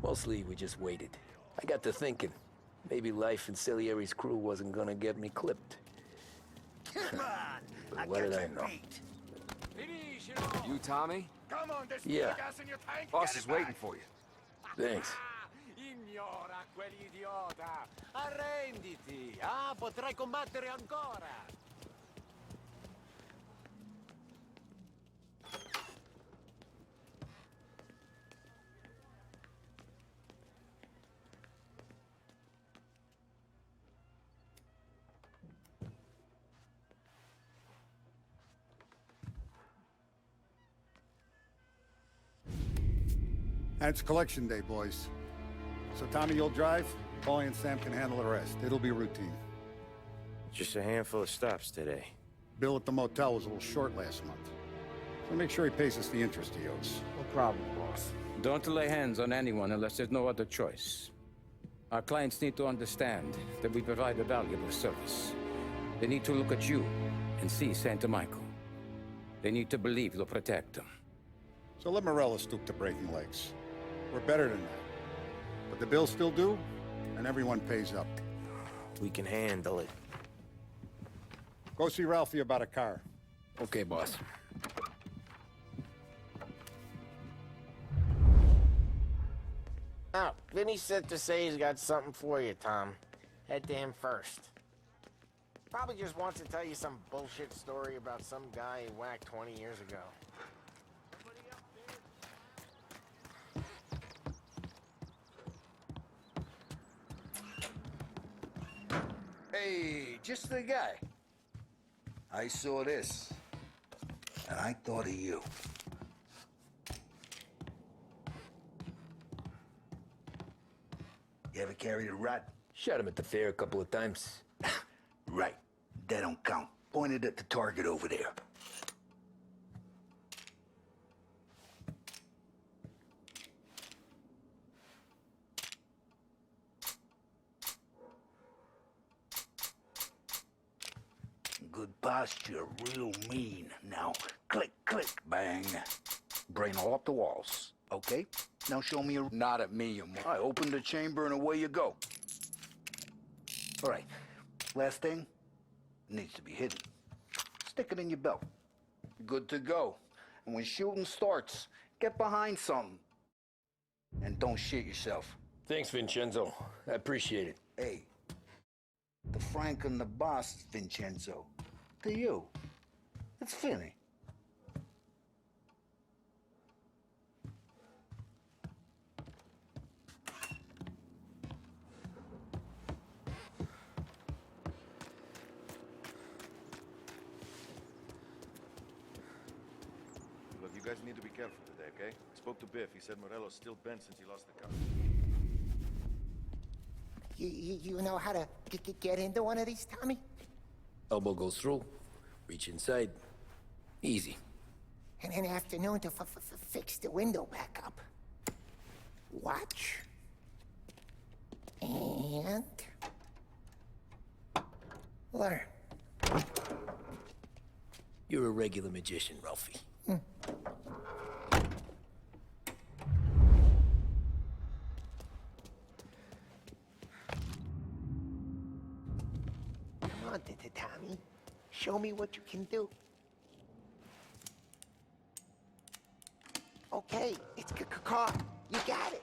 Mostly, we just waited. I got to thinking, maybe life in Salieri's crew wasn't gonna get me clipped. Come on! But what did I know? You, Tommy? Come on, there's Yeah. gas in your tank. Boss Get is it waiting back. for you. Thanks. Ignora quell'idiota! Arrenditi! Ah, potrai combattere ancora! And it's collection day, boys. So Tommy, you'll drive. Paulie and Sam can handle the rest. It'll be routine. Just a handful of stops today. Bill at the motel was a little short last month. So make sure he pays us the interest he owes. No problem, boss. Don't lay hands on anyone unless there's no other choice. Our clients need to understand that we provide a valuable service. They need to look at you and see Santa Michael. They need to believe you'll protect them. So let Morella stoop to breaking legs. We're better than that. But the bill's still due, and everyone pays up. We can handle it. Go see Ralphie about a car. Okay, boss. Oh, Vinny said to say he's got something for you, Tom. Head to him first. Probably just wants to tell you some bullshit story about some guy he whacked 20 years ago. Hey, just the guy. I saw this, and I thought of you. You ever carried a rod? Shot him at the fair a couple of times. Right. That don't count. Pointed at the target over there. Good posture, real mean. Now, click, click, bang. Brain all up the walls. Okay? Now show me a nod at me. I open the chamber and away you go. All right. Last thing, needs to be hidden. Stick it in your belt. Good to go. And when shooting starts, get behind something. And don't shit yourself. Thanks, Vincenzo. I appreciate it. Hey, the Frank and the boss, Vincenzo. To you, it's Finny. Look, you guys need to be careful today, okay? I spoke to Biff. He said Morello's still bent since he lost the car. You know how to get into one of these, Tommy? Elbow goes through, reach inside. Easy. And an afternoon to fix the window back up. Watch. And... learn. You're a regular magician, Ralphie. Come on, Tommy. Show me what you can do. Okay, it's caught. You got it.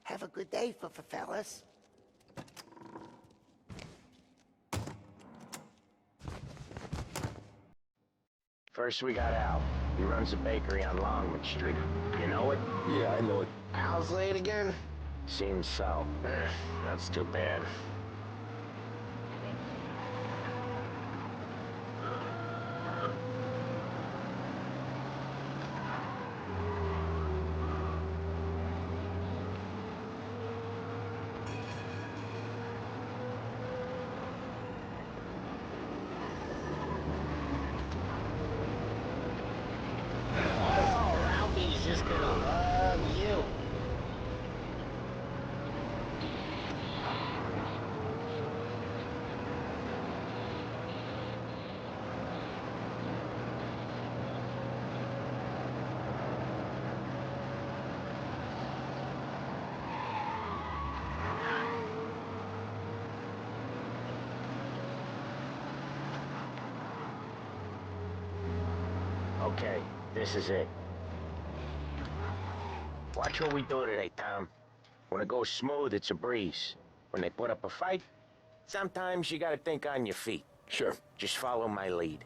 Have a good day, fellas. First we got Al. He runs a bakery on Longwood Street. You know it? Yeah, I know it. Al's late again? Seems so. That's too bad. Ralphie's just gonna love you. This is it. Watch what we do today, Tom. When it goes smooth, it's a breeze. When they put up a fight, sometimes you gotta think on your feet. Sure. Just follow my lead.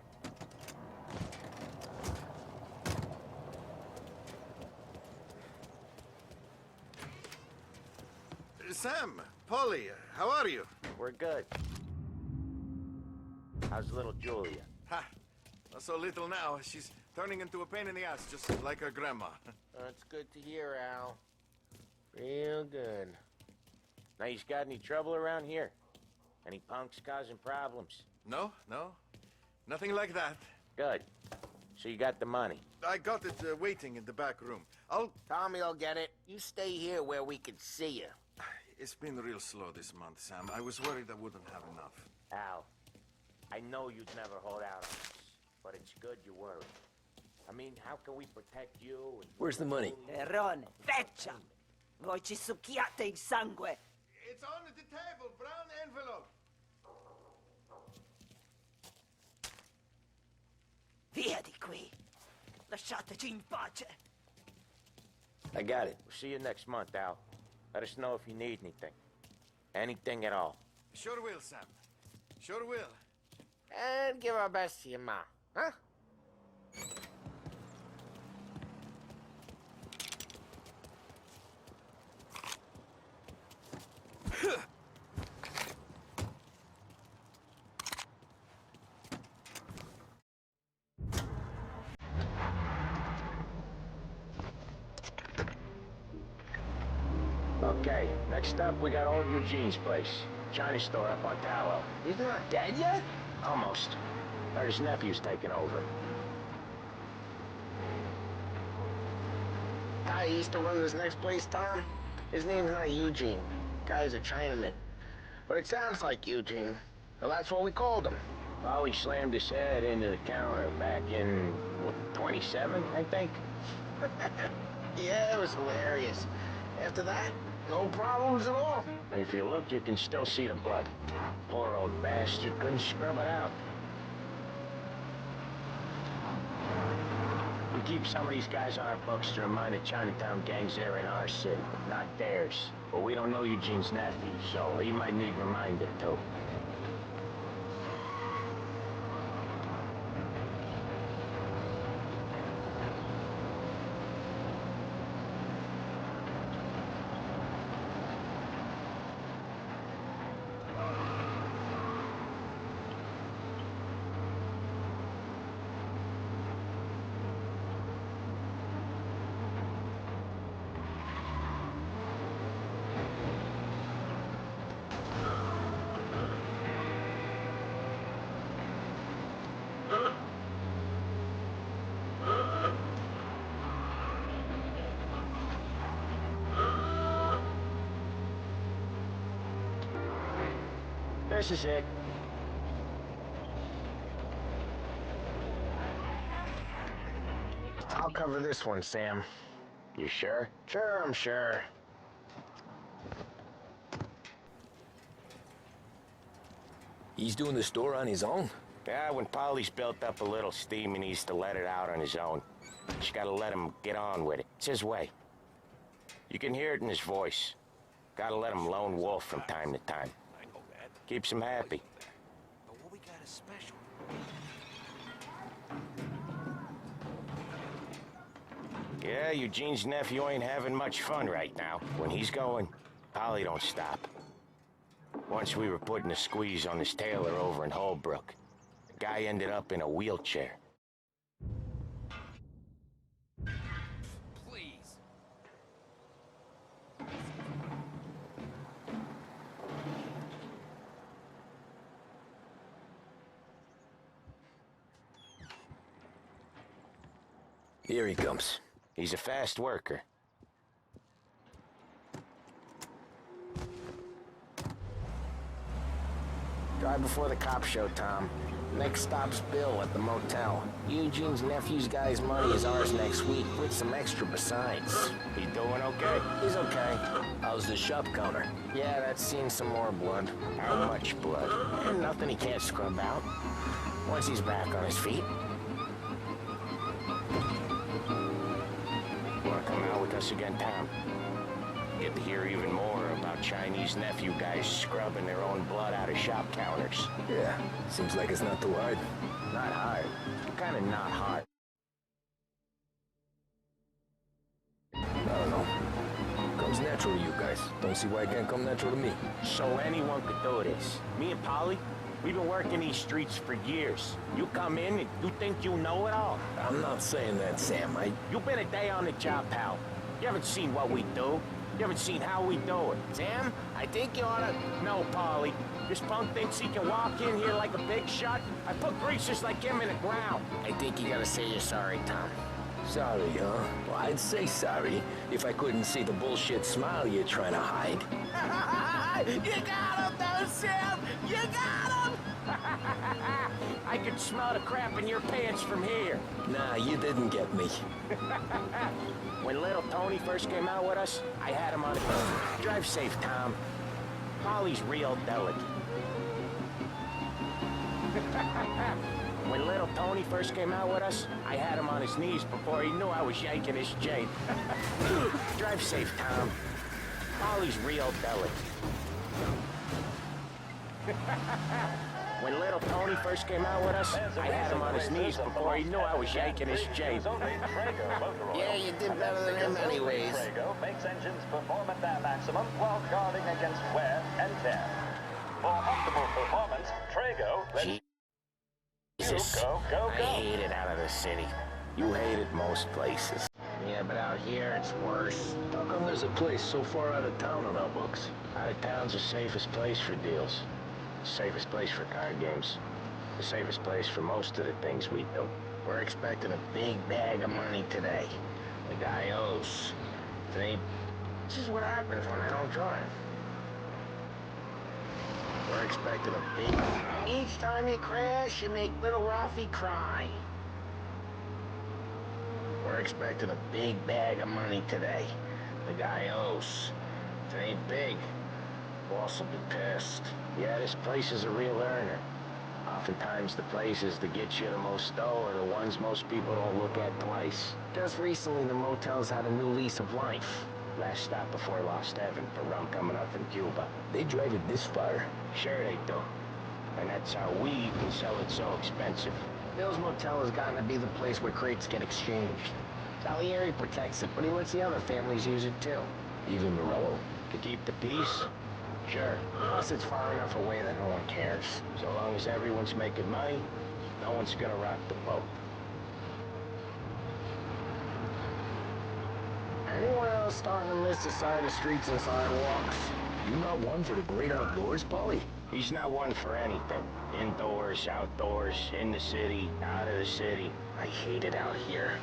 Sam, Polly, how are you? We're good. How's little Julia? Ha! Not so little now. She's turning into a pain in the ass, just like her grandma. That's good to hear, Al. Real good. Now, you got any trouble around here? Any punks causing problems? No, no. Nothing like that. Good. So you got the money? I got it waiting in the back room. Tommy'll get it. You stay here where we can see you. It's been real slow this month, Sam. I was worried I wouldn't have enough. Al, I know you'd never hold out on us, but it's good you're worried. I mean, how can we protect you and... Where's the money? Errone, feccia! Voi ci succhiate il sangue! It's on the table, brown envelope. Via di qui! Lasciateci in pace! I got it. We'll see you next month, Al. Let us know if you need anything. Anything at all. Sure will, Sam. Sure will. And give our best to your ma, huh? Okay, next up we got old Eugene's place. China store up on Tallow. He's not dead yet? Almost. Heard his nephew's taking over. Guy used to run this next place, Tom. His name's not Eugene. Guy's a Chinaman. But it sounds like Eugene. Well, that's what we called him. Oh, he slammed his head into the counter back in, what, 27, I think? Yeah, it was hilarious. After that, no problems at all. And if you look, you can still see the blood. Poor old bastard couldn't scrub it out. We keep some of these guys on our books to remind the Chinatown gangs they're in our city, not theirs. But we don't know Eugene's nephew, so he might need reminded too. This is it. I'll cover this one, Sam. You sure? Sure, I'm sure. He's doing the store on his own? Yeah, when Polly's built up a little steam, he needs to let it out on his own. Just gotta let him get on with it. It's his way. You can hear it in his voice. Gotta let him lone wolf from time to time. Keeps him happy. But what we got is special. Yeah, Eugene's nephew ain't having much fun right now. When he's going, Polly don't stop. Once we were putting a squeeze on this tailor over in Holbrook. The guy ended up in a wheelchair. Please. Here he comes. He's a fast worker. Drive before the cops show, Tom. Next stop's Bill at the motel. Eugene's nephew's guy's money is ours next week, with some extra besides. He doing okay? He's okay. How's the shop counter? Yeah, that's seen some more blood. How much blood? And nothing he can't scrub out. Once he's back on his feet. us again, Tom. Get to hear even more about Chinese nephew guys scrubbing their own blood out of shop counters. Yeah, seems like it's not too hard. Not hard. Kinda not hard. I don't know. Comes natural to you guys. Don't see why it can't come natural to me. So anyone could do this. Me and Polly, we've been working these streets for years. You come in and you think you know it all. I'm not saying that, Sam. You've been a day on the job, pal. You haven't seen what we do. You haven't seen how we do it. Sam, I think you oughta... No, Polly. This punk thinks he can walk in here like a big shot. I put greasers like him in the ground. I think you gotta say you're sorry, Tom. Sorry, huh? Well, I'd say sorry if I couldn't see the bullshit smile you're trying to hide. You got him, though, Sam! You got him! I could smell the crap in your pants from here. Nah, you didn't get me. When little Tony first came out with us, I had him on... Drive safe, Tom. Polly's real delicate. When little Tony first came out with us, I had him on his knees before he knew I was yanking his chain. Drive safe, Tom. Polly's real delicate. When little Tony first came out with us, I had him on his knees before he knew I was yanking his chain. Yeah, you did better than him anyways. Trago makes engines perform at their maximum while guarding against wear and tear. For optimal performance, Trago... Jesus, I hate it out of the city. You hate it most places. Yeah, but out here it's worse. How come there's a place so far out of town on our books? Out of town's the safest place for deals. The safest place for card games. The safest place for most of the things we do. We're expecting a big bag of money today. The guy owes. This is what happens when I don't drive. We're expecting a big... Each time you crash, you make little Ralphie cry. We're expecting a big bag of money today. The guy owes. It ain't big. Boss will be pissed. Yeah, this place is a real earner. Oftentimes the places that get you the most dough are the ones most people don't look at twice. Just recently, the motel's had a new lease of life. Last stop before Lost Heaven for rum coming up from Cuba. They drive it this far? Sure they do. And that's how we can sell it so expensive. Bill's Motel has gotten to be the place where crates get exchanged. Salieri protects it, but he lets the other families use it too. Even Morello? To keep the peace? Sure. Plus it's far enough away that no one cares. So long as everyone's making money, no one's gonna rock the boat. Anyone else starting to miss the side of streets and sidewalks? You not one for the great outdoors, Polly? He's not one for anything. Indoors, outdoors, in the city, out of the city. I hate it out here.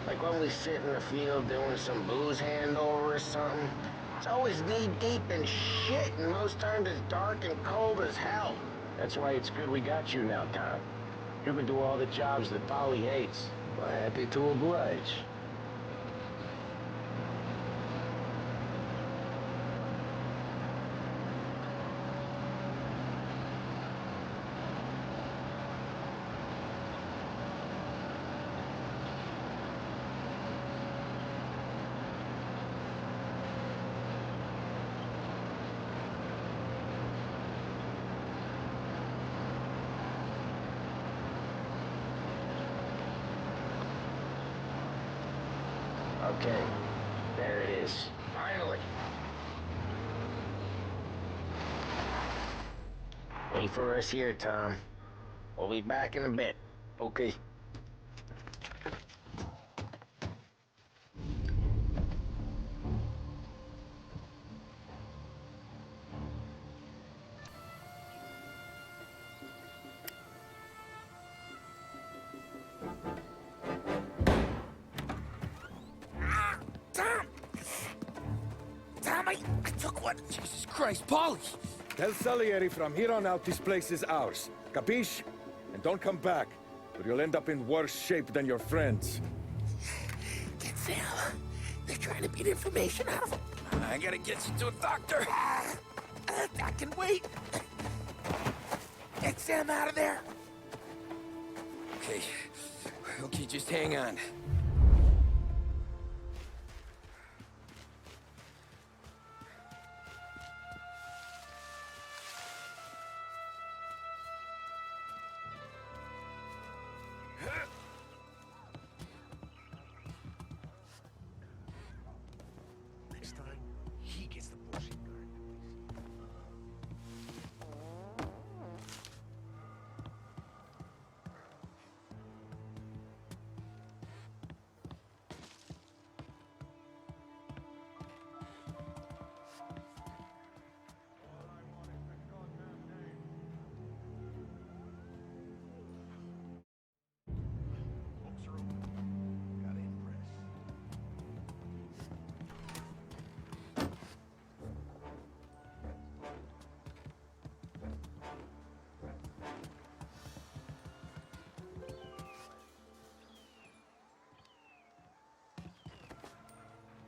Like when we sit in the field doing some booze handover or something. It's always knee-deep in shit, and most times it's dark and cold as hell. That's why it's good we got you now, Tom. You can do all the jobs that Polly hates. Well, happy to oblige. Okay, there it is. Finally. Wait for us here, Tom. We'll be back in a bit. Okay. I took one. Jesus Christ, Polly! Tell Salieri from here on out this place is ours. Capiche? And don't come back, or you'll end up in worse shape than your friends. Get Sam. They're trying to beat information out of him. I gotta get you to a doctor. I can wait. Get Sam out of there. Okay. Okay, just hang on.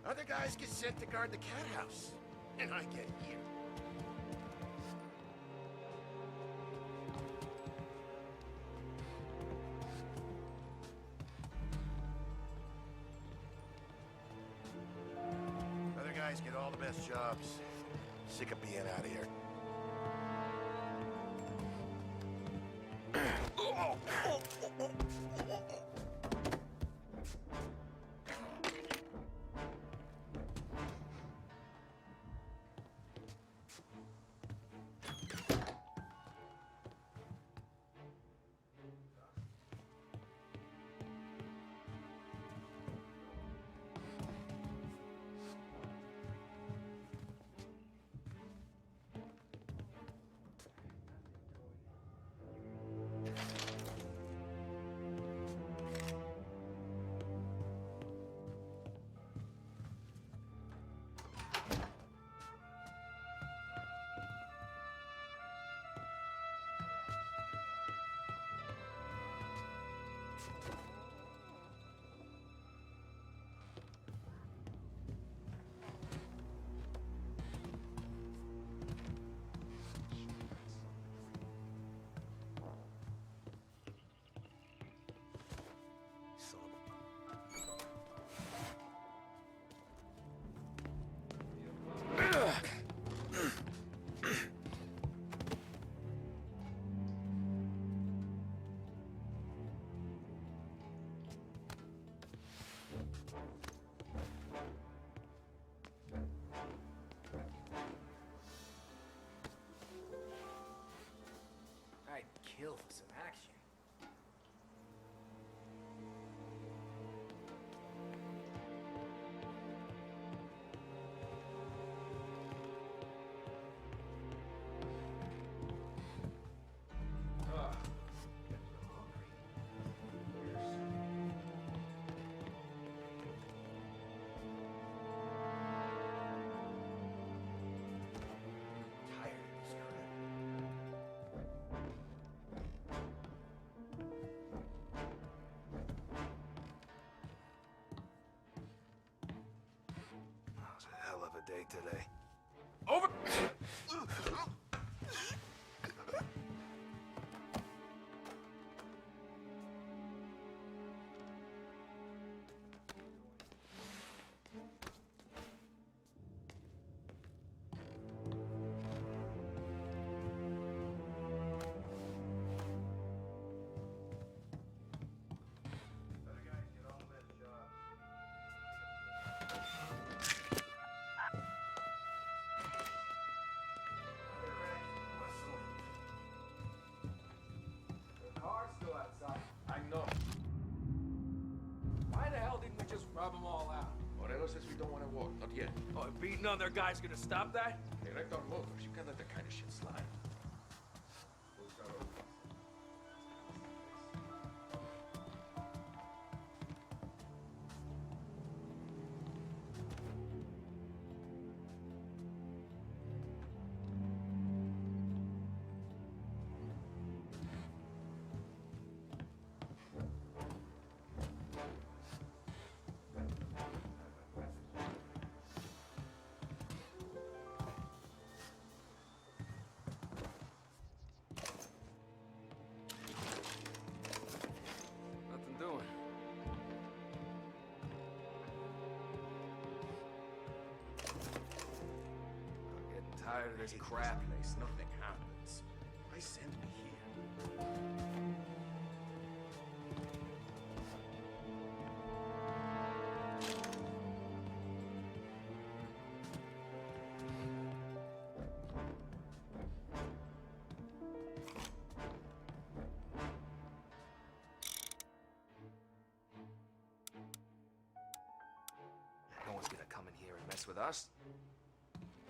Other guys get sent to guard the cat house. And I get here. Other guys get all the best jobs. Sick of being out here. I'd kill for some action. Day today. Over! Rub them all out. Morello says we don't want to walk. Not yet. Oh, and beating on their guys gonna stop that? They wrecked our motors. You can't let that kind of shit slide. Tired of this crap place. Nothing happens. Why send me here? No one's gonna come in here and mess with us.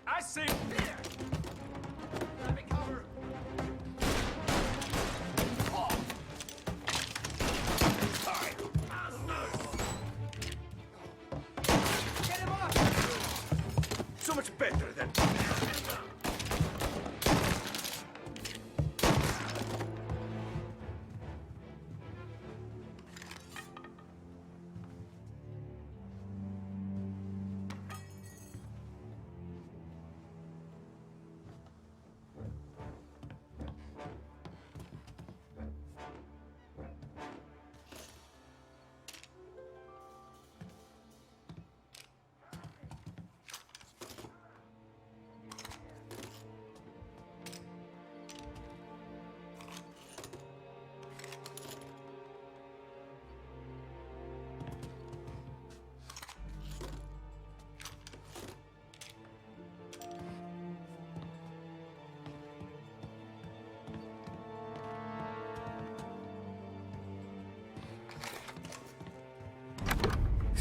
I see! Let me cover! Oh. Sorry. Get him up! So much better than...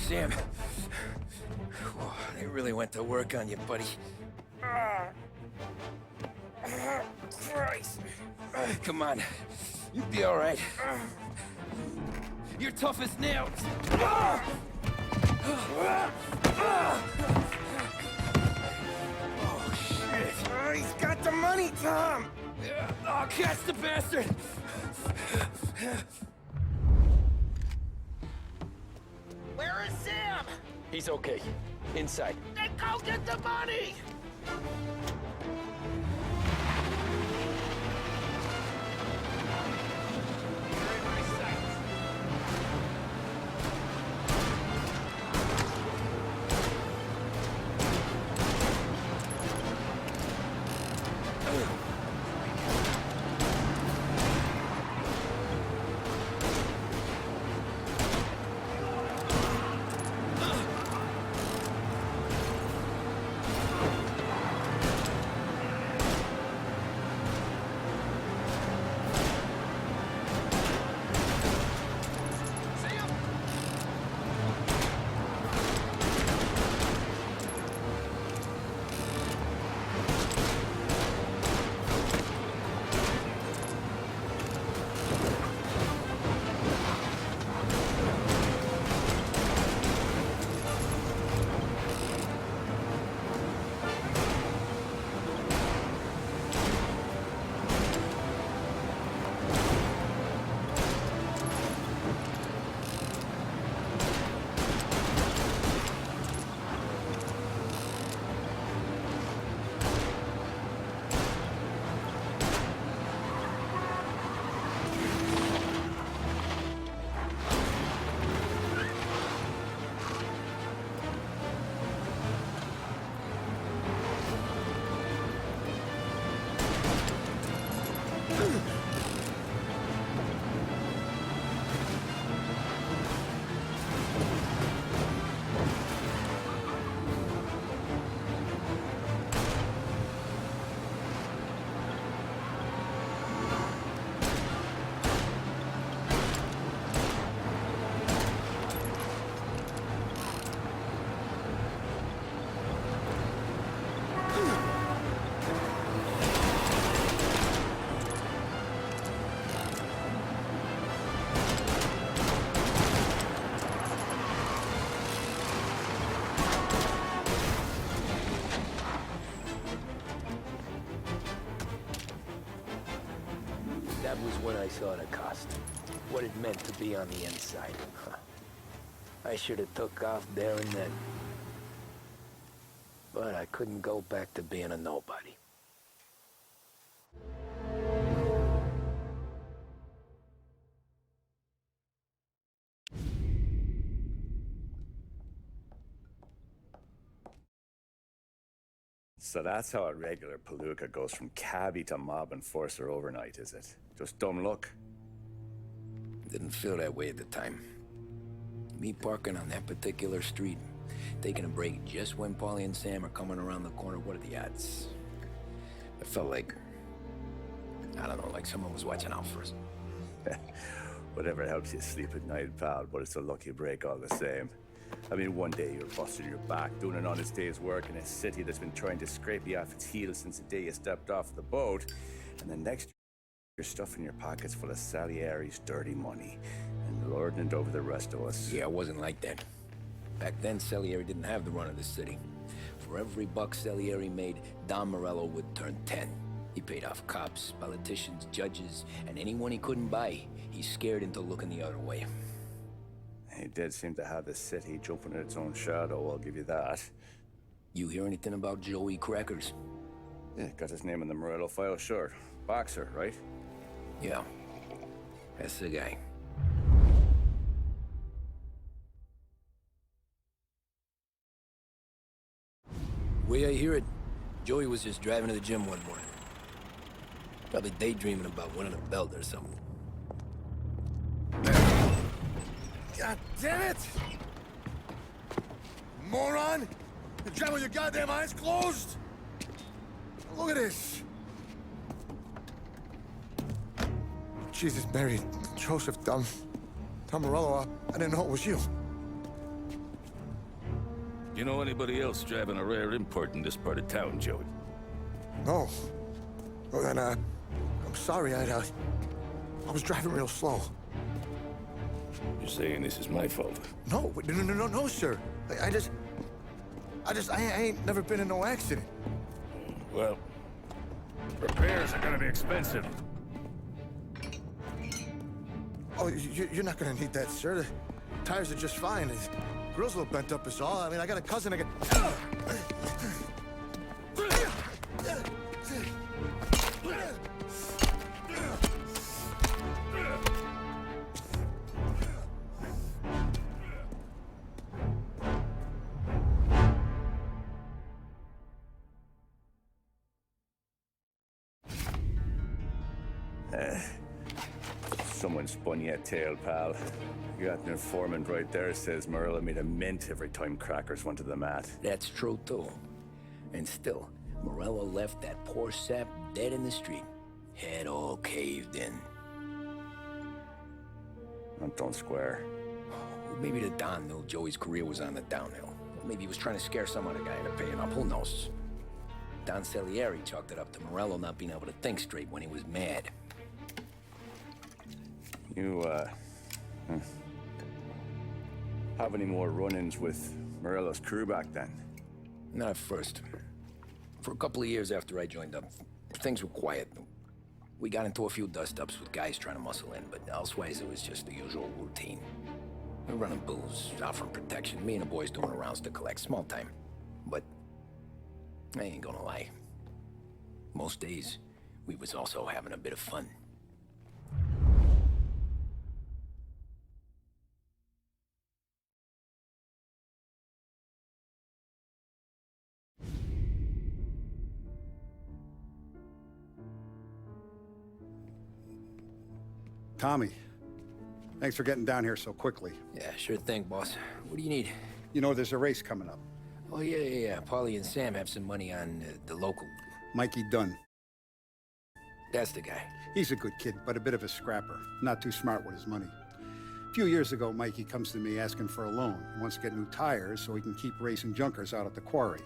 Sam. Whoa, they really went to work on you, buddy. Christ. Come on. You'll be all right. You're tough as nails. Oh, shit. Oh, he's got the money, Tom. Oh, catch the bastard. Where is Sam? He's okay. Inside. Then go get the money! That was when I saw the cost. What it meant to be on the inside. Huh. I should have took off there and then. But I couldn't go back to being a nobody. So that's how a regular palooka goes from cabbie to mob enforcer overnight, is it? Just dumb luck? Didn't feel that way at the time. Me parking on that particular street, taking a break just when Paulie and Sam are coming around the corner, what are the odds? I felt like, I don't know, like someone was watching out for us. Whatever helps you sleep at night, pal, but it's a lucky break all the same. I mean, one day you're busting your back, doing an honest day's work in a city that's been trying to scrape you off its heels since the day you stepped off the boat, and then next you're stuffing your pockets full of Salieri's dirty money and lording it over the rest of us. Yeah, it wasn't like that. Back then, Salieri didn't have the run of the city. For every buck Salieri made, Don Morello would turn 10. He paid off cops, politicians, judges, and anyone he couldn't buy, he scared into looking the other way. He did seem to have the city jumping in its own shadow, I'll give you that. You hear anything about Joey Crackers? Yeah, got his name in the Morello file, sure. Boxer, right? Yeah, that's the guy. Way I hear it, Joey was just driving to the gym one morning. Probably daydreaming about winning a belt or something. God damn it! Moron! You drive with your goddamn eyes closed? Look at this! Jesus, Mary, Joseph, Tom Morello, I didn't know it was you. You know anybody else driving a rare import in this part of town, Joey? No. Well, then, I'm sorry, I was driving real slow. You're saying this is my fault? No, no, sir. I ain't never been in no accident. Well, repairs are gonna be expensive. Oh, you're not gonna need that, sir. The tires are just fine. The grill's a little bent up is all. I mean, I got a cousin that can... Someone spun you a tail, pal. You got an informant right there says Morello made a mint every time crackers went to the mat. That's true, too. And still, Morello left that poor sap dead in the street. Head all caved in. That don't square. Maybe the Don knew Joey's career was on the downhill. Maybe he was trying to scare some other guy into paying up. Who knows? Don Salieri chalked it up to Morello not being able to think straight when he was mad. You, have any more run-ins with Morello's crew back then? Not at first. For a couple of years after I joined up, things were quiet. We got into a few dust-ups with guys trying to muscle in, but elsewise it was just the usual routine. We were running booze, offering protection, me and the boys doing rounds to collect, small time. But I ain't gonna lie. Most days, we was also having a bit of fun. Tommy, thanks for getting down here so quickly. Yeah, sure thing, boss. What do you need? You know, there's a race coming up. Oh, yeah. Paulie and Sam have some money on the local. Mikey Dunn. That's the guy. He's a good kid, but a bit of a scrapper. Not too smart with his money. A few years ago, Mikey comes to me asking for a loan. He wants to get new tires so he can keep racing junkers out at the quarry.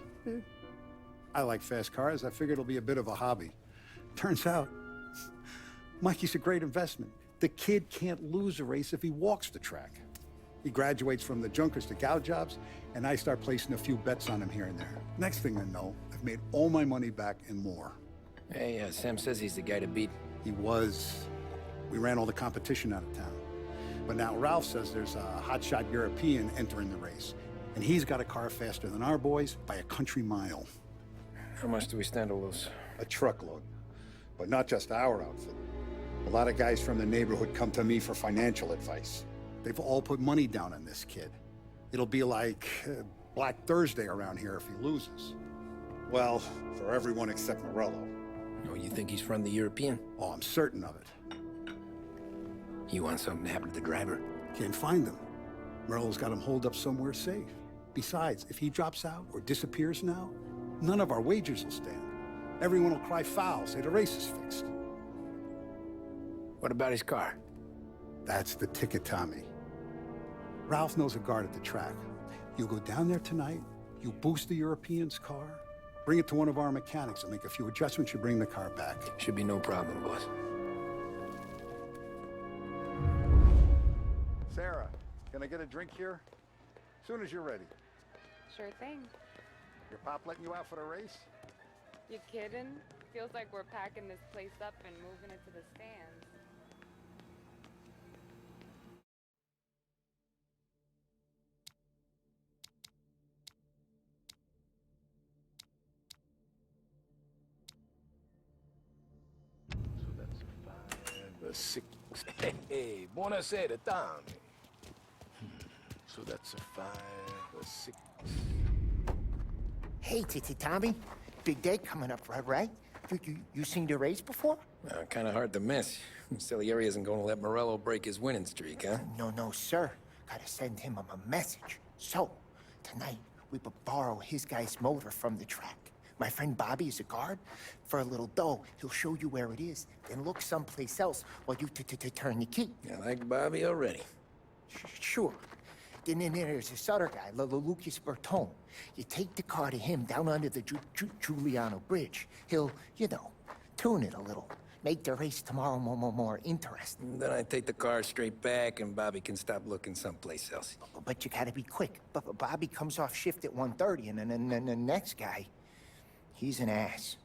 I like fast cars. I figured it'll be a bit of a hobby. Turns out, Mikey's a great investment. The kid can't lose a race if he walks the track. He graduates from the junkers to gal jobs, and I start placing a few bets on him here and there. Next thing I know, I've made all my money back and more. Hey, Sam says he's the guy to beat. He was. We ran all the competition out of town. But now Ralph says there's a hotshot European entering the race, and he's got a car faster than our boys by a country mile. How much do we stand to lose? A truckload. But not just our outfit. A lot of guys from the neighborhood come to me for financial advice. They've all put money down on this kid. It'll be like Black Thursday around here if he loses. Well, for everyone except Morello. Oh, you think he's from the European? Oh, I'm certain of it. You want something to happen to the driver? Can't find him. Morello's got him holed up somewhere safe. Besides, if he drops out or disappears now, none of our wagers will stand. Everyone will cry foul, say the race is fixed. What about his car? That's the ticket, Tommy. Ralph knows a guard at the track. You go down there tonight, you boost the European's car, bring it to one of our mechanics, and make a few adjustments, you bring the car back. Should be no problem, boss. Sarah, can I get a drink here? As soon as you're ready. Sure thing. Your pop letting you out for the race? You kidding? Feels like we're packing this place up and moving it to the stands. The 6. Hey, buonasera, Tommy. So that's a 5, a 6. Hey, Tommy. Big day coming up, right? You seen the race before? Kind of hard to miss. Salieri isn't going to let Morello break his winning streak, huh? No, sir. Gotta send him a message. So, tonight, we borrow his guy's motor from the track. My friend Bobby is a guard. For a little dough, he'll show you where it is, then look someplace else while you turn the key. I like Bobby already. Sure. Then there's this other guy, Lucas Bertone. You take the car to him down under the Giuliano Bridge. He'll, you know, tune it a little. Make the race tomorrow more interesting. Then I take the car straight back and Bobby can stop looking someplace else. But you gotta be quick. But Bobby comes off shift at 1:30, and then the next guy, he's an ass.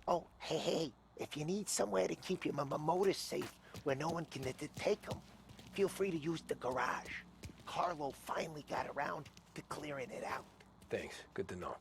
Oh, hey, if you need somewhere to keep your motor safe where no one can take them, feel free to use the garage. Carlo finally got around to clearing it out. Thanks. Good to know.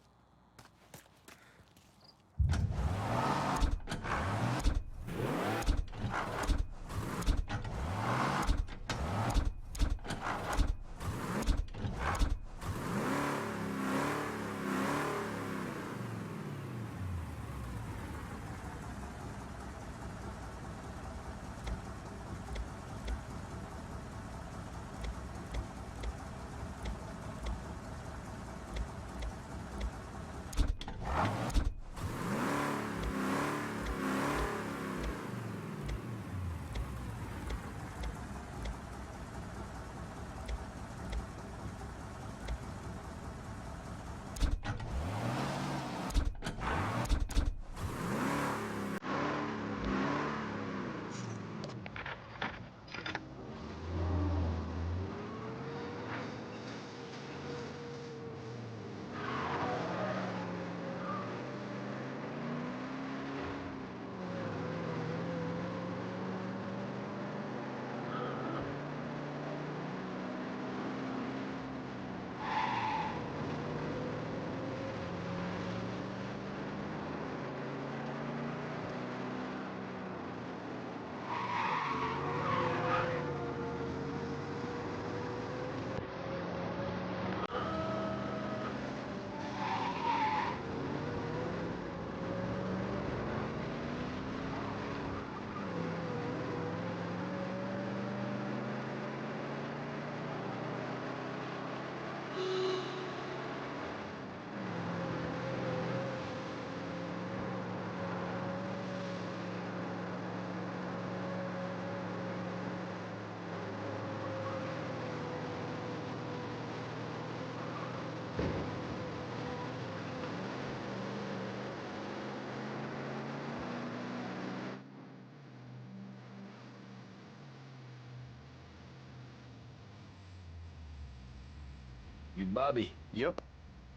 You Bobby? Yep.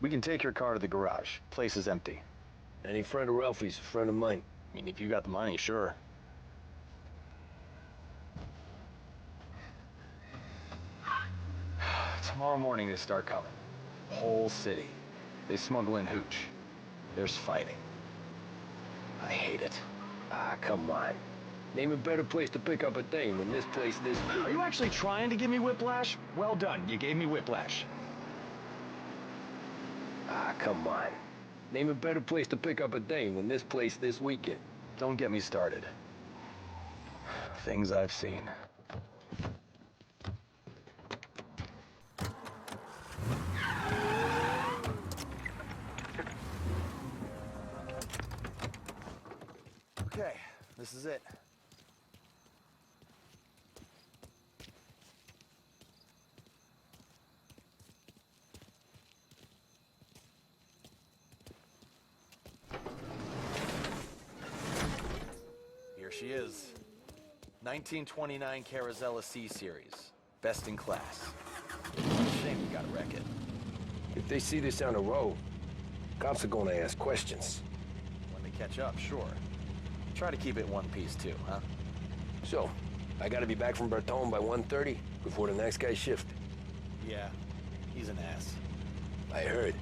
We can take your car to the garage. Place is empty. Any friend of Ralphie's, a friend of mine. I mean, if you got the money, sure. Tomorrow morning they start coming. Whole city. They smuggle in hooch. There's fighting. I hate it. Ah, come on. Name a better place to pick up a dame than this place this... Are you actually trying to give me whiplash? Well done, you gave me whiplash. Ah, come on. Name a better place to pick up a dame than this place this weekend. Don't get me started. Things I've seen. Okay, this is it. Here she is. 1929 Carazella C Series. Best in class. Shame we gotta wreck it. If they see this on the road, cops are gonna ask questions. When they catch up, sure. Try to keep it one piece too, huh? So, I gotta be back from Bertone by 1:30 before the next guy's shift. Yeah, he's an ass. I heard.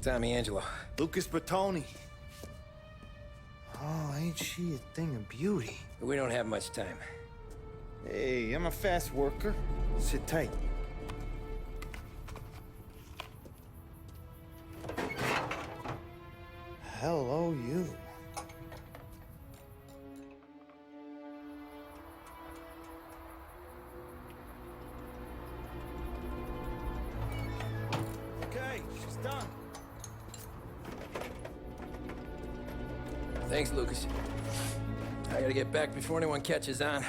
Tommy Angelo. Lucas Bertoni. Oh, ain't she a thing of beauty? We don't have much time. Hey, I'm a fast worker. Sit tight. Hello, you. Okay, she's done. Thanks, Lucas. I gotta get back before anyone catches on.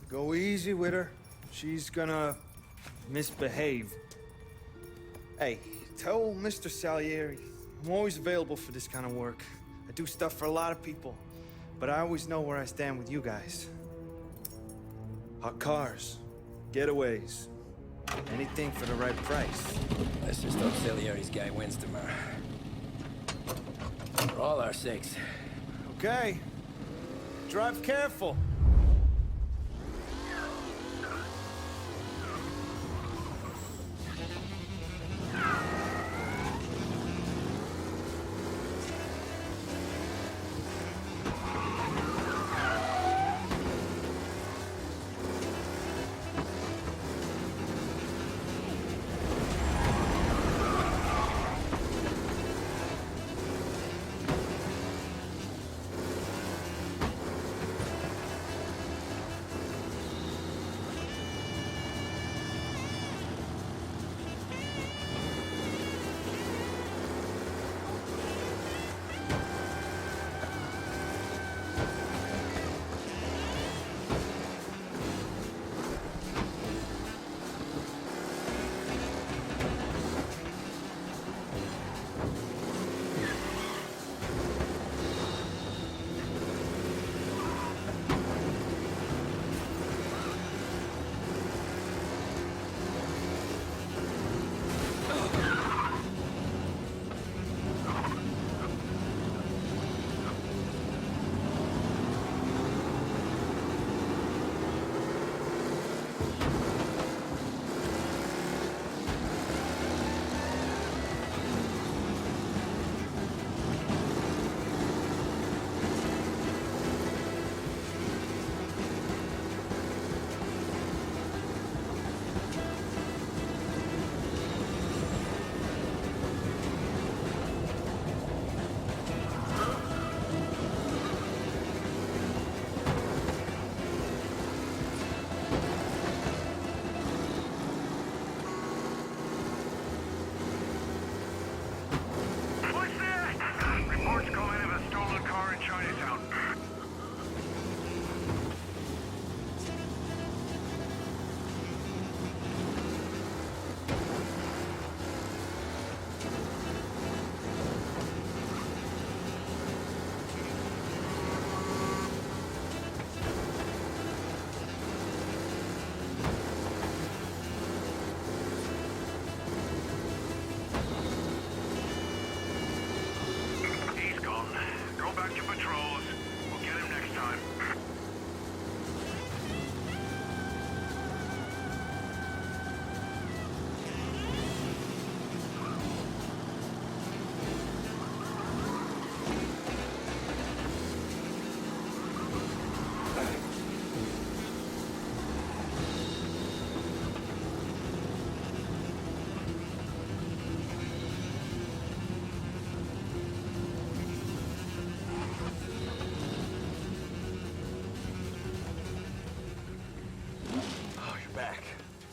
Go easy with her. She's gonna misbehave. Hey, tell Mr. Salieri I'm always available for this kind of work. I do stuff for a lot of people, but I always know where I stand with you guys. Hot cars, getaways, anything for the right price. Let's just hope Salieri's guy wins tomorrow. For all our sakes. Okay. Drive careful.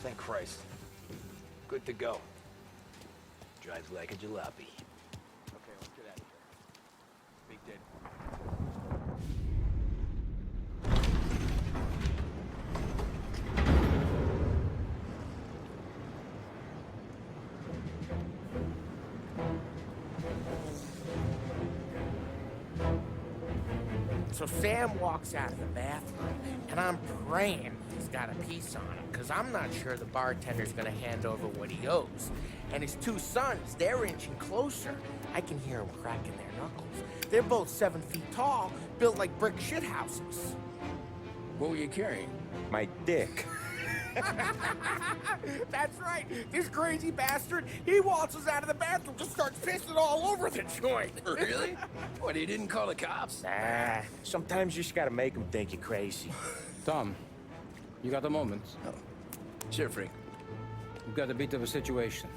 Thank Christ. Good to go. Drives like a jalopy. Okay, let's get out of here. Big dead. So Sam walks out of the bathroom, and I'm praying he's got a piece on him, because I'm not sure the bartender's gonna hand over what he owes. And his two sons, they're inching closer. I can hear them cracking their knuckles. They're both 7 feet tall, built like brick shithouses. What were you carrying? My dick. That's right. This crazy bastard, he waltzes out of the bathroom, just starts pissing all over the joint. Really? What, he didn't call the cops? Nah, sometimes you just gotta make him think you're crazy. Tom, you got a moment? No. Sure, Frank. We've got a bit of a situation.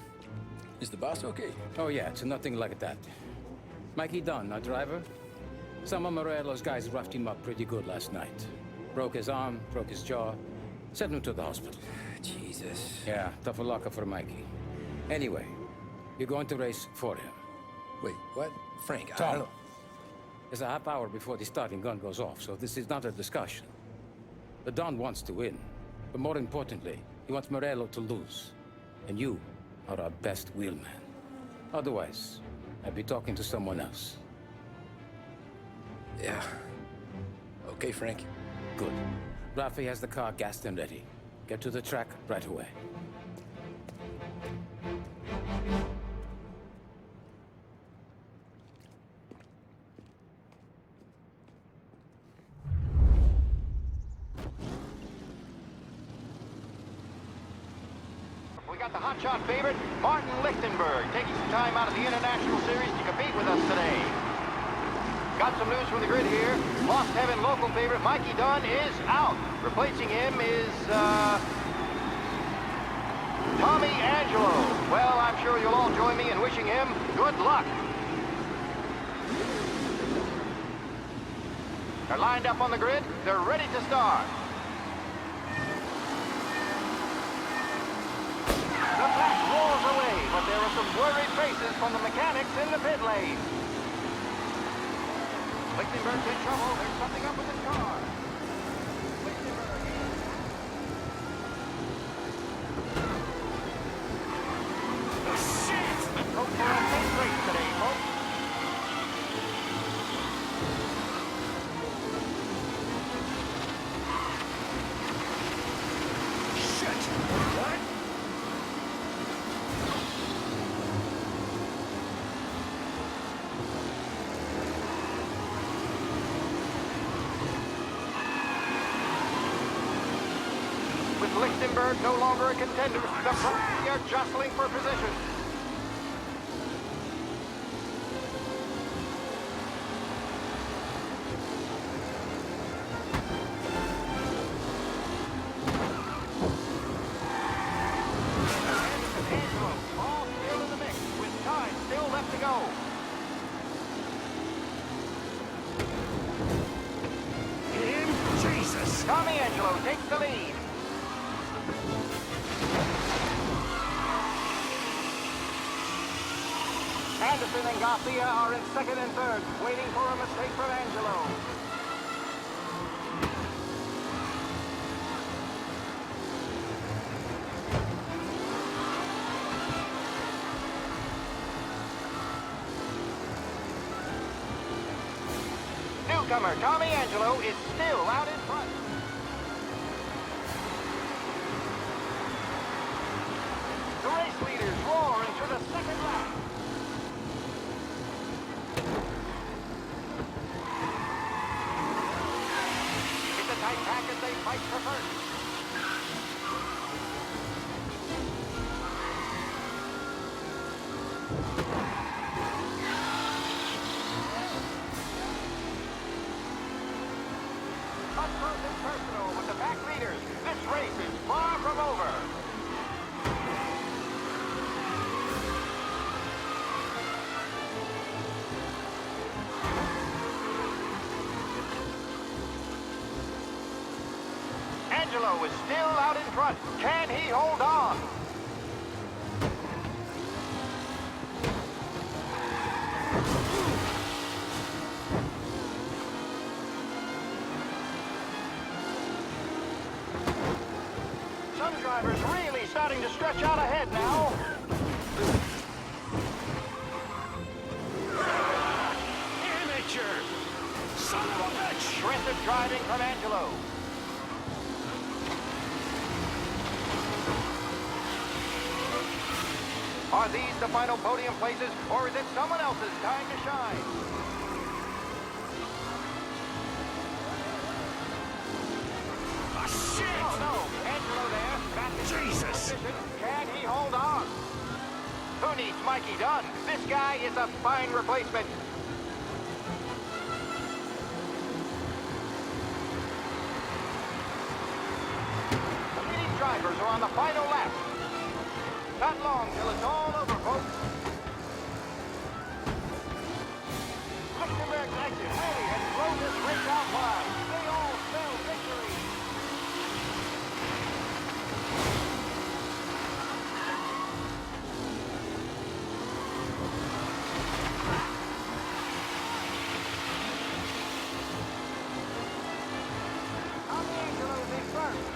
Is the boss okay? Oh, yeah, it's nothing like that. Mikey Dunn, our driver. Some of Morello's guys roughed him up pretty good last night. Broke his arm, broke his jaw, sent him to the hospital. Jesus. Yeah, tough luck for Mikey. Anyway, you're going to race for him. Wait, what? Frank, I Tom, don't know. there's a half hour before the starting gun goes off, so this is not a discussion. The Don wants to win, but more importantly, he wants Morello to lose. And you are our best wheelman. Otherwise, I'd be talking to someone else. Yeah. Okay, Frank. Good. Rafi has the car gassed and ready. Get to the track right away. We got the hotshot favorite, Martin Lichtenberg, taking some time out of the International Series to compete with us today. Got some news from the grid here. Lost Heaven local favorite Mikey Dunn is out. Replacing him is, Tommy Angelo. Well, I'm sure you'll all join me in wishing him good luck. They're lined up on the grid. They're ready to start. The pack rolls away, but there are some worried faces from the mechanics in the pit lane. Lichtenberg's in trouble. There's something up with his car. Lichtenberg is... Shit! Hope for a safe race today, folks. Shit! What? Lichtenberg no longer a contender. The Ferrari are jostling for position. Anderson, Angelo, all still in the mix, with time still left to go. Jesus! Tommy Angelo takes the lead. Anderson and Garcia are in second and third, waiting for a mistake from Angelo. Newcomer Tommy Angelo is still out in front. The race leaders roar into the second lap. It's a tight pack as they fight for first. Up close and personal with the pack leaders. This race is far from over. Angelo is still out in front. Can he hold on? Some drivers really starting to stretch out ahead now. Amateur! Son of a bitch! Aggressive driving from Angelo. Are these the final podium places, or is it someone else's time to shine? Ah, shit! Oh, no. Angelo there. Mikey Dunn. This guy is a fine replacement. The leading drivers are on the final lap. Not long till it's all over, folks. Lichtenberg likes it really and blow this race out wide. They all spell victory.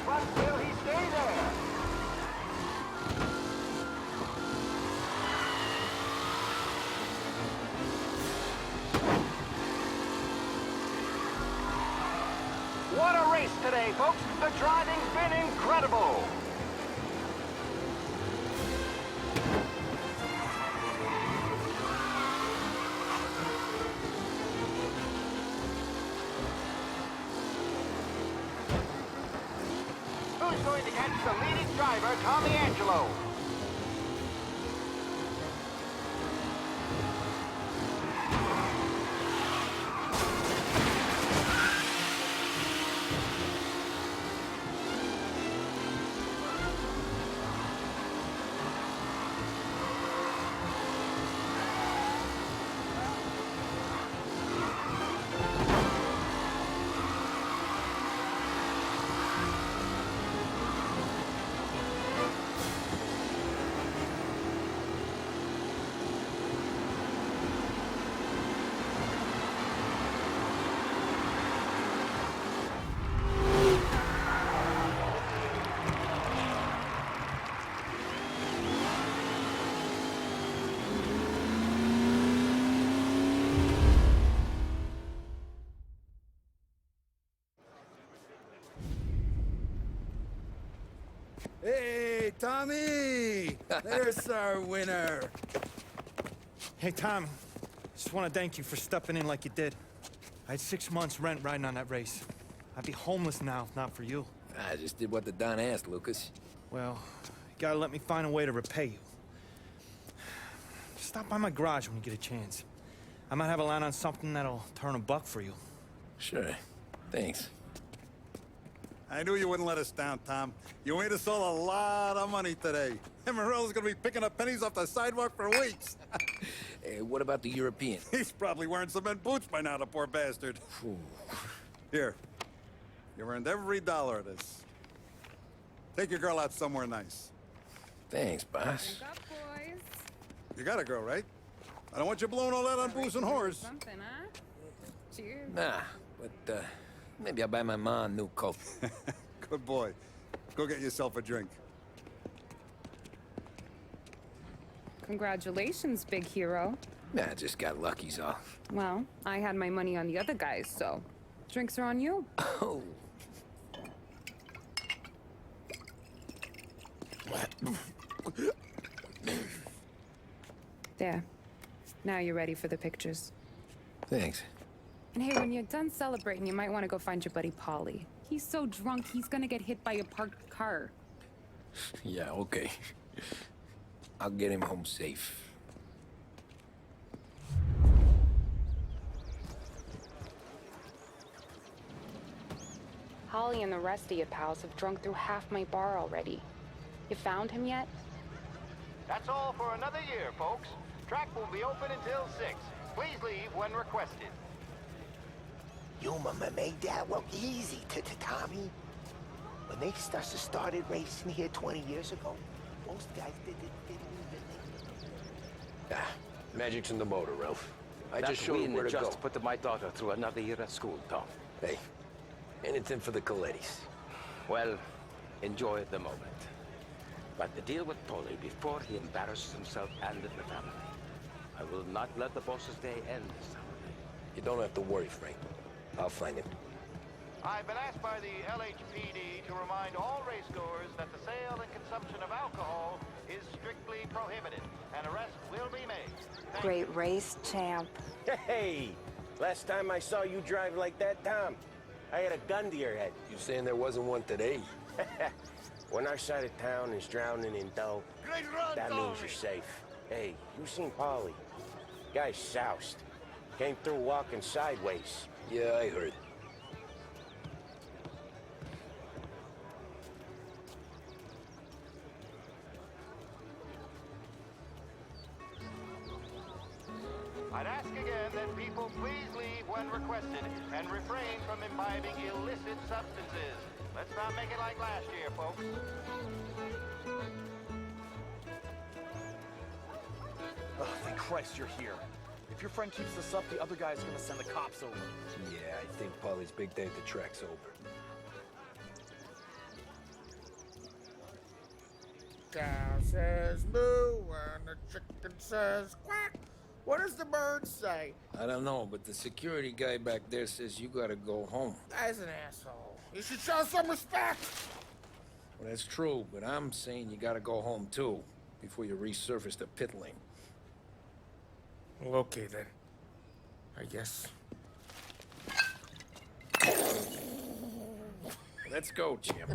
But will he stay there? What a race today, folks. The driving's been incredible. Who's going to catch the leading driver, Tommy Angelo? Hey, Tommy! There's our winner. Hey, Tom. Just want to thank you for stepping in like you did. I had 6 months rent riding on that race. I'd be homeless now if not for you. I just did what the Don asked, Lucas. Well, you gotta let me find a way to repay you. Stop by my garage when you get a chance. I might have a line on something that'll turn $1 for you. Sure. Thanks. I knew you wouldn't let us down, Tom. You made us all a lot of money today. Emerald's gonna be picking up pennies off the sidewalk for weeks. Hey, what about the European? He's probably wearing cement boots by now, the poor bastard. Here. You earned every dollar of this. Take your girl out somewhere nice. Thanks, boss. Wake up, boys. You got a girl, right? I don't want you blowing all that on booze and whores. Something, huh? Cheers. Nah, but, maybe I'll buy my ma a new coat. Good boy. Go get yourself a drink. Congratulations, big hero. Nah, just got lucky's all. Well, I had my money on the other guys, so drinks are on you. Oh. There. Now you're ready for the pictures. Thanks. And hey, when you're done celebrating, you might want to go find your buddy Paulie. He's so drunk, he's gonna get hit by a parked car. Yeah, okay. I'll get him home safe. Holly and the rest of your pals have drunk through half my bar already. You found him yet? That's all for another year, folks. Track will be open until 6. Please leave when requested. You made that look easy to Tommy. When they started racing here 20 years ago, most guys didn't even... Magic's in the motor, Ralph. I That just showed him where to go. just put my daughter through another year at school, Tom. Hey, anything for the Colettis. Well, enjoy the moment. But the deal with Paulie before he embarrasses himself and the family. I will not let the boss's day end this time. You don't have to worry, Frank. I'll find him. I've been asked by the LHPD to remind all racegoers that the sale and consumption of alcohol is strictly prohibited. An arrest will be made. Thank Great you. race, champ. Hey! Last time I saw you drive like that, Tom, I had a gun to your head. You saying there wasn't one today? When our side of town is drowning in dough, that means you're safe. Hey, you seen Polly? Guy's soused. Came through walking sideways. Yeah, I heard. I'd ask again that people please leave when requested and refrain from imbibing illicit substances. Let's not make it like last year, folks. Oh, thank Christ you're here. If your friend keeps this up, the other guy's gonna send the cops over. Yeah, I think Polly's big day at the track's over. Cow says moo and the chicken says quack. What does the bird say? I don't know, but the security guy back there says you gotta go home. Guy's an asshole. You should show some respect. Well, that's true, but I'm saying you gotta go home too, before you resurface the pit lane. Well, okay then. I guess. Let's go, champ.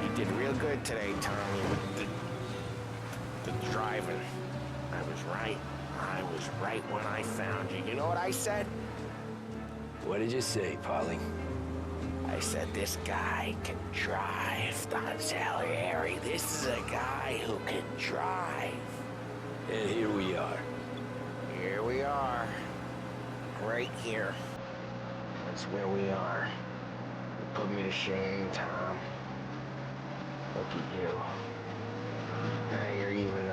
You did real good today, Tommy, with the driving. I was right. I was right when I found you. You know what I said? What did you say, Polly? I said, this guy can drive, Don Salieri. This is a guy who can drive. And here we are. Here we are. Right here. That's where we are. You put me to shame, Tom. Look at you. Now you're even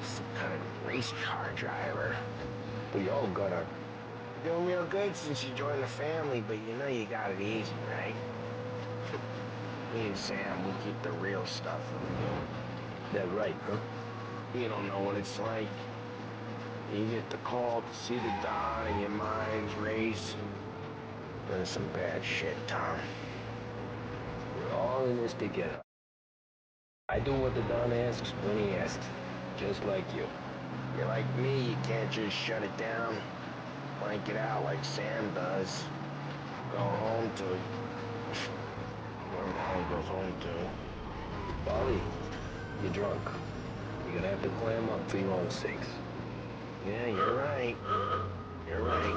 some kind of race car driver. We all got our... You're doing real good since you joined the family, but you know you got it easy, right? Me and Sam, we keep the real stuff. That right, huh? You don't know what it's like. You get the call to see the Don and your mind's race. There's some bad shit, Tom. We're all in this together. I do what the Don asks when he asks. Just like you. You're like me, you can't just shut it down. Blank it out like Sam does. Go home to it. Where Mom goes home to. Polly, you're drunk. You're gonna have to clam up for your own sakes. Yeah, you're right. You're right.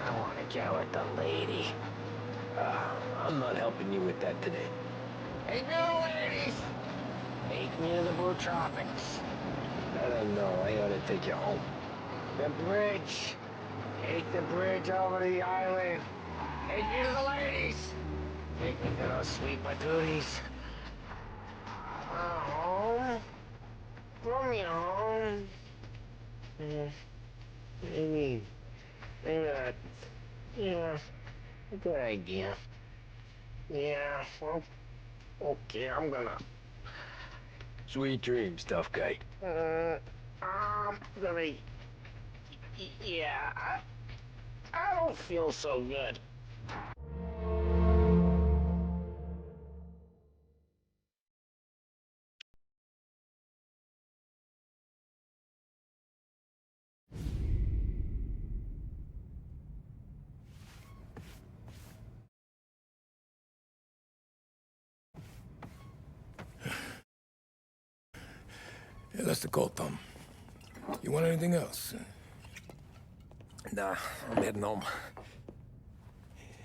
I want to get with the lady. I'm not helping you with that today. Hey, new ladies! Take me to the Blue Tropics. I don't know. I ought to take you home. The bridge. Take the bridge over to the island. Take me to the ladies. Take me to those sweet patooties. Home. Bring me home. Maybe that. Yeah, a good idea. Yeah, well, okay, I'm gonna. Sweet dreams, tough guy. I'm gonna. Yeah, I don't feel so good. Yeah, that's the call, Tom. You want anything else? Nah, I'm heading home.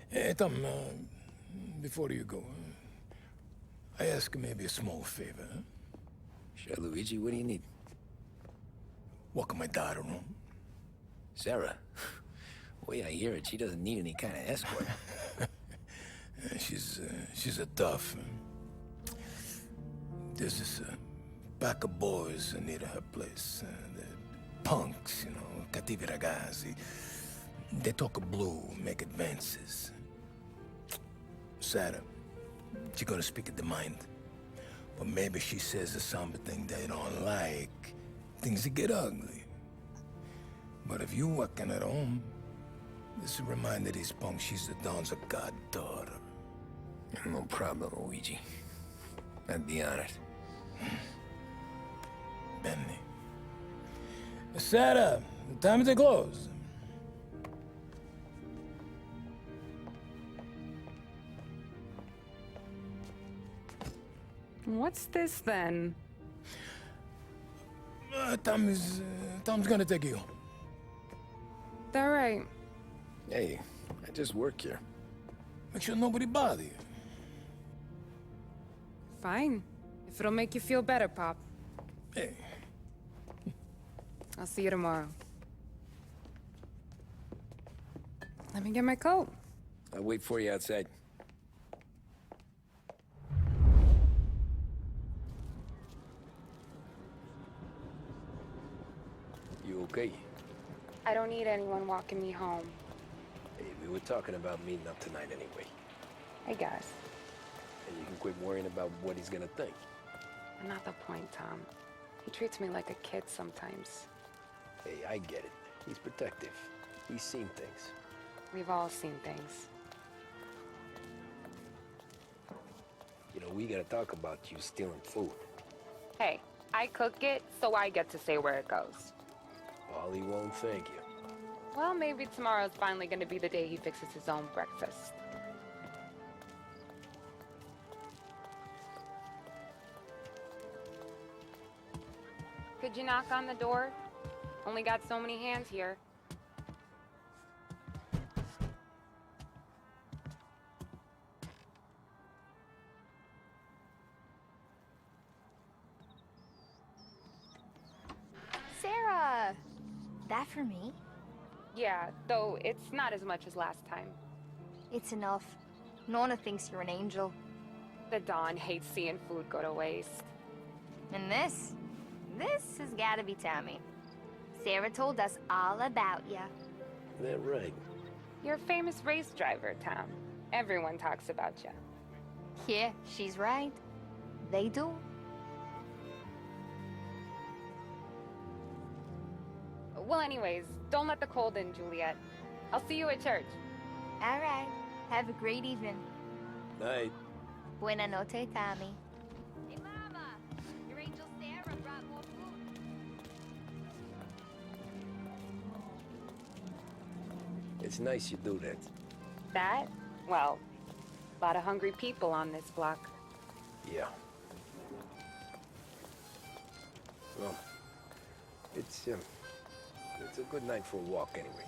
Hey, Tom, before you go, I ask maybe a small favor. Huh? Sure, Luigi, what do you need? Walk my daughter home. Sarah? Way I hear it, she doesn't need any kind of escort. She's a tough. There's this pack of boys near her place. They're punks, you know, cattivi ragazzi. They talk blue, make advances. Sarah, she's gonna speak at the mind. But maybe she says a somber thing they don't like. Things that get ugly. But if you working at home, this will remind these punks she's the Don's a goddaughter. No problem, Luigi. I'd be honored. Benny. Sarah, time to close. What's this then? Tom's gonna take you. All right. Hey, I just work here. Make sure nobody bother you. Fine. If it'll make you feel better, Pop. Hey. I'll see you tomorrow. Let me get my coat. I'll wait for you outside. You okay? I don't need anyone walking me home. Hey, we were talking about meeting up tonight anyway. I guess. And you can quit worrying about what he's gonna think. Not the point, Tom. He treats me like a kid sometimes. Hey, I get it. He's protective. He's seen things. We've all seen things. You know, we gotta talk about you stealing food. Hey, I cook it, so I get to say where it goes. Ollie won't thank you. Well, maybe tomorrow's finally gonna be the day he fixes his own breakfast. Could you knock on the door? Only got so many hands here. Sarah! That for me? Yeah, though it's not as much as last time. It's enough. Nona thinks you're an angel. The Don hates seeing food go to waste. And this has gotta be Tommy. Sarah told us all about ya. That right. You're a famous race driver, Tom. Everyone talks about you. Yeah, she's right. They do. Well, anyways, don't let the cold in, Juliet. I'll see you at church. All right. Have a great evening. Night. Buena noche, Tommy. Hey, Mama! Your angel Sarah brought more food. It's nice you do that. That? Well, a lot of hungry people on this block. Yeah. Well, it's a good night for a walk anyway.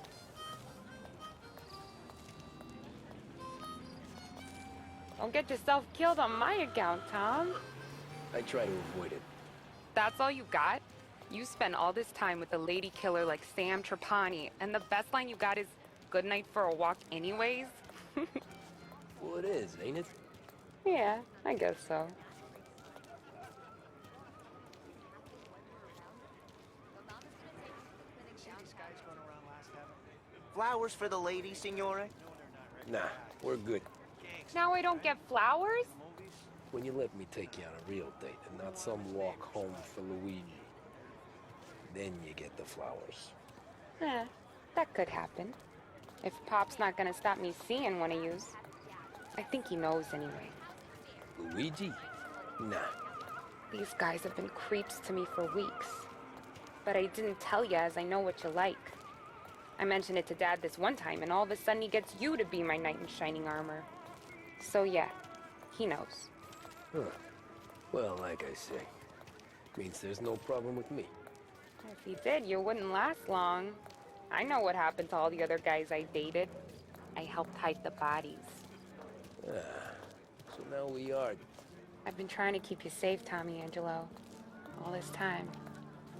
Don't get yourself killed on my account, Tom. I try to avoid it. That's all you got? You spend all this time with a lady killer like Sam Trapani, and the best line you got is, "Good night for a walk anyways"? Well, it is, ain't it? Yeah, I guess so. Flowers for the lady, Signore? Nah, we're good. Now I don't get flowers? When you let me take you on a real date and not some walk home for Luigi, then you get the flowers. That could happen. If Pop's not gonna stop me seeing one of yous. I think he knows anyway. Luigi? Nah. These guys have been creeps to me for weeks. But I didn't tell ya as I know what you like. I mentioned it to Dad this one time, and all of a sudden he gets you to be my knight in shining armor. So yeah, he knows. Huh. Well, like I say, means there's no problem with me. If he did, you wouldn't last long. I know what happened to all the other guys I dated. I helped hide the bodies. So now we are. I've been trying to keep you safe, Tommy Angelo. All this time.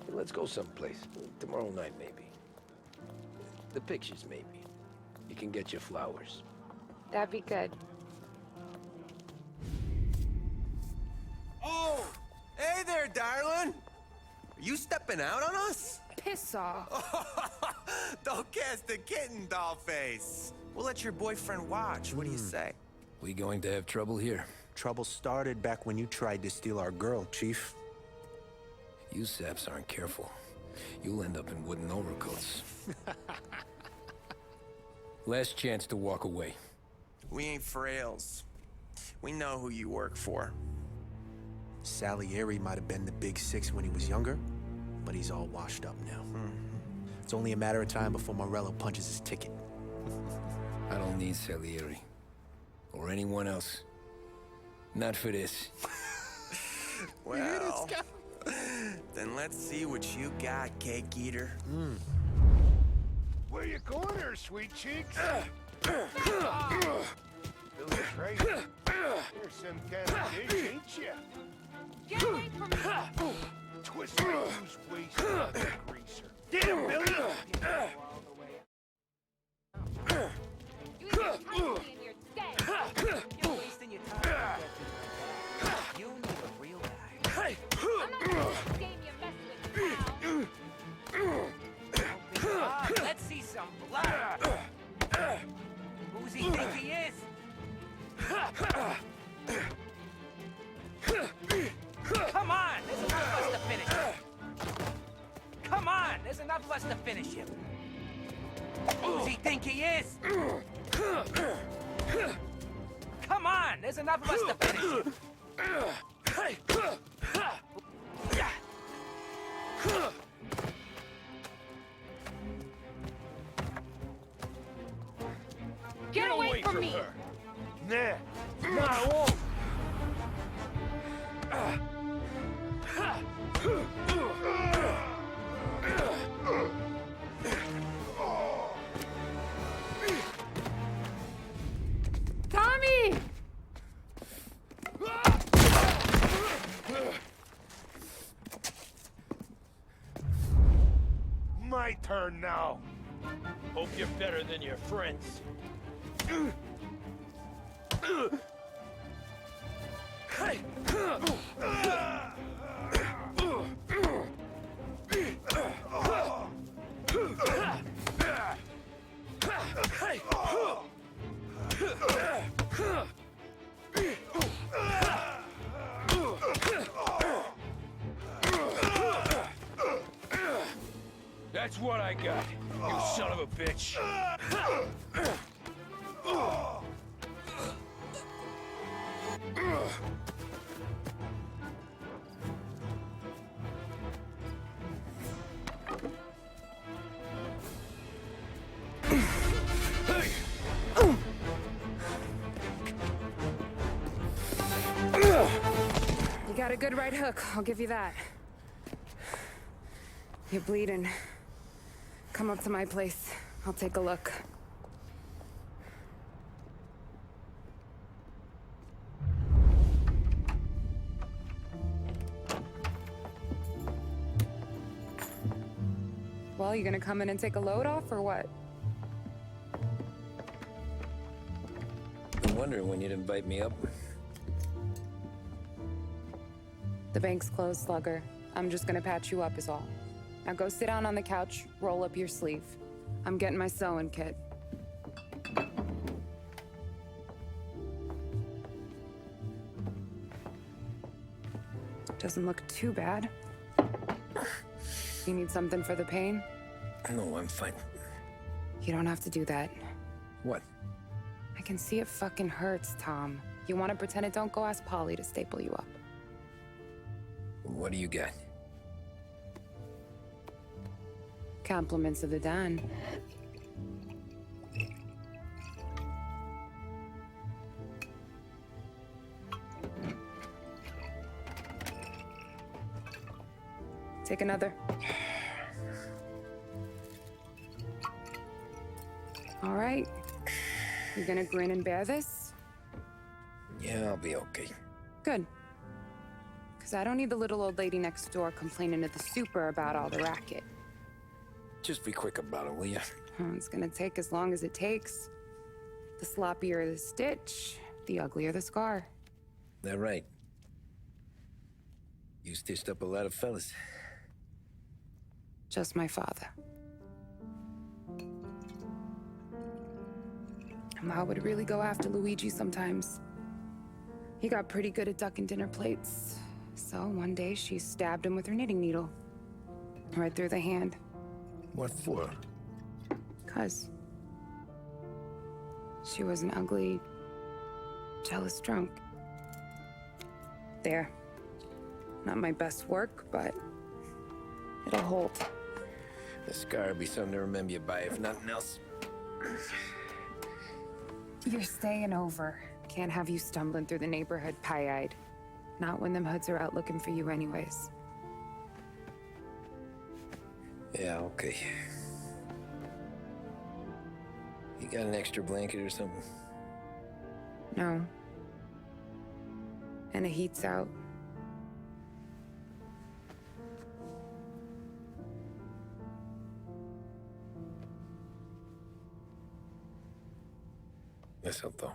Hey, let's go someplace. Tomorrow night, maybe. The pictures, maybe. You can get your flowers. That'd be good. Oh! Hey there, darling! Are you stepping out on us? Piss off. Don't cast the kitten, doll face. We'll let your boyfriend watch. What do you say? We going to have trouble here? Trouble started back when you tried to steal our girl, Chief. You saps aren't careful. You'll end up in wooden overcoats. Last chance to walk away. We ain't frails. We know who you work for. Salieri might have been the big six when he was younger, but he's all washed up now. It's only a matter of time before Morello punches his ticket. I don't need Salieri. Or anyone else. Not for this. Well, then let's see what you got, cake eater. Where you going there, sweet cheeks? Billy Tracy. You're some kind of dish, ain't ya? Get away from me! Twist like who's wasting on that greaser. Get him, Billy! You either touch me and you're dead. You're wasting your time. You need a real guy. I'm not gonna play this game you mess with now. Let's see some blood. Who's he think he is? Come on, there's enough of us to finish him. Come on, there's enough of us to finish him. Who's he think he is? Come on, there's enough of us to finish him. Get away from me! Her. Nah, no, I won't. Tommy! My turn now. Hope you're better than your friends. That's what I got, you son of a bitch. You got a good right hook, I'll give you that. You're bleeding. Come up to my place. I'll take a look. Well, you gonna come in and take a load off, or what? Been wondering when you'd invite me up. The bank's closed, Slugger. I'm just gonna patch you up is all. Now go sit down on the couch, roll up your sleeve. I'm getting my sewing kit. Doesn't look too bad. You need something for the pain? No, I'm fine. You don't have to do that. What? I can see it fucking hurts, Tom. You want to pretend it? Don't go ask Polly to staple you up. What do you got? Compliments of the Don. Take another. All right. You gonna grin and bear this? Yeah, I'll be okay. Good. Because I don't need the little old lady next door complaining to the super about all the racket. Just be quick about it, will ya? It's gonna take as long as it takes. The sloppier the stitch, the uglier the scar. That right. You stitched up a lot of fellas. Just my father. Ma would really go after Luigi sometimes. He got pretty good at ducking dinner plates. So one day she stabbed him with her knitting needle. Right through the hand. What for? 'Cause she was an ugly, jealous drunk. There. Not my best work, but it'll hold. The scar will be something to remember you by, if nothing else. You're staying over. Can't have you stumbling through the neighborhood pie-eyed. Not when them hoods are out looking for you anyways. Yeah, okay. You got an extra blanket or something? No. And the heat's out. That's helpful.